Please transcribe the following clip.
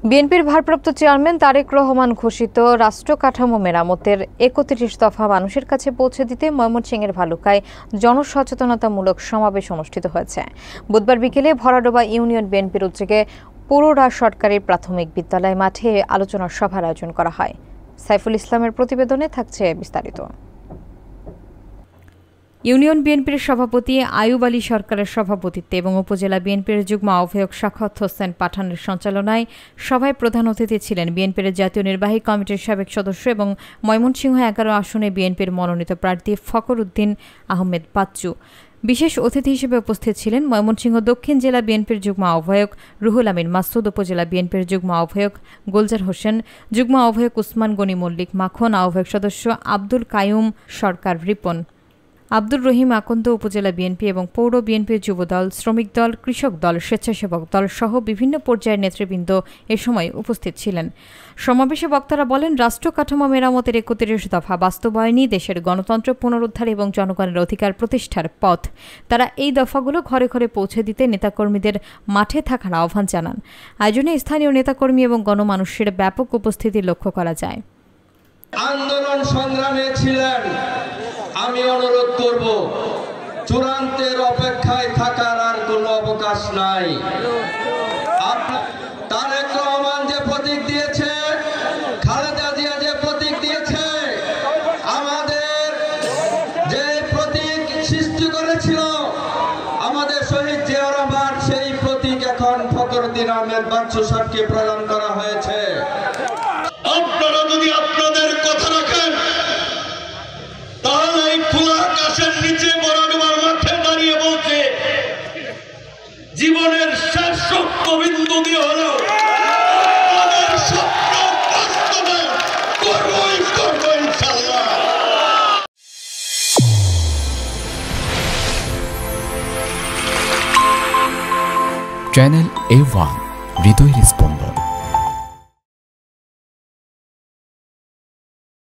বিএনপির ভারপ্রাপ্ত চেয়ারম্যান তারেক রহমান ঘোষিত রাষ্ট্র কাঠামো মেরামতের ৩১ দফা মানুষের কাছে পৌঁছে দিতে ময়মনসিংহের ভালুকায় জনসচেতনতামূলক সমাবেশ অনুষ্ঠিত হয়েছে। বুধবার বিকেলে ভরাডোবা ইউনিয়ন বিএনপির উদ্যোগে পুরোরা সরকারি প্রাথমিক বিদ্যালয় মাঠে আলোচনা সভার আয়োজন করা হয়। সাইফুল ইসলামের প্রতিবেদনে থাকছে বিস্তারিত। ইউনিয়ন বিএনপির সভাপতি আয়ুব আলী সরকারের সভাপতিত্বে এবং উপজেলা বিএনপির যুগ্ম আহ্বায়ক সাখাওয়াত হোসেন পাঠানের সঞ্চালনায় সভায় প্রধান অতিথি ছিলেন বিএনপির জাতীয় নির্বাহী কমিটির সাবেক সদস্য এবং ময়মনসিংহ ১১ আসনে বিএনপির মনোনীত প্রার্থী ফখর উদ্দিন আহমেদ বাচ্চু। বিশেষ অতিথি হিসেবে উপস্থিত ছিলেন ময়মনসিংহ দক্ষিণ জেলা বিএনপির যুগ্ম আহ্বায়ক রুহুল আমিন মাসুদ, উপজেলা বিএনপির যুগ্ম আহ্বায়ক গুলজার হোসেন, যুগ্ম আহ্বায়ক উসমান গনি মল্লিক মাখন, আহ্বায়ক সদস্য আব্দুল কায়ুম সরকার রিপন, আব্দুর রহিম আকন্দ, উপজেলা বিএনপি এবং পৌর বিএনপির যুবদল, শ্রমিক দল, কৃষক দল, স্বেচ্ছাসেবক দল সহ বিভিন্ন পর্যায়ের নেতৃবৃন্দ এ সময় উপস্থিত ছিলেন। সমাবেশে বক্তারা বলেন, রাষ্ট্র কাঠামো মেরামতের ৩১ দফা বাস্তবায়নই দেশের গণতন্ত্র পুনরুদ্ধার এবং জনগণের অধিকার প্রতিষ্ঠার পথ। তারা এই দফাগুলো ঘরে ঘরে পৌঁছে দিতে নেতাকর্মীদের মাঠে থাকার আহ্বান জানান। আয়োজনে স্থানীয় নেতাকর্মী এবং গণমানুষের ব্যাপক উপস্থিতি লক্ষ্য করা যায়। আন্দোলন সংগ্রামে ছিলেন। আমি অনুরোধ করব, চূড়ান্তের অপেক্ষায় থাকার আর কোনো অবকাশ নাই। তারেক রহমান যে প্রতীক দিয়েছে, খালেদা জিয়া যে প্রতীক দিয়েছে, আমাদের যে প্রতীক সৃষ্টি করেছিল আমাদের শহীদ জিয়া রহমান, সেই প্রতীক এখন ফখর উদ্দিন আহমেদ বাচ্চু সাহেবকে প্রদান করা হয়েছে। আপনারা যদি আপনাদের কথা রাখেন, তাহলে এই খোলা আকাশের নিচে ভরাডোবার মাঠে দাঁড়িয়ে বলছে, জীবনের শেষ শক্তবিন্দু দিয়ে হলেও আমাদের স্বপ্ন বাস্তবায়ন করবই করব ইনশাআল্লাহ। চ্যানেল A1 হৃদয়ের স্পন্দন।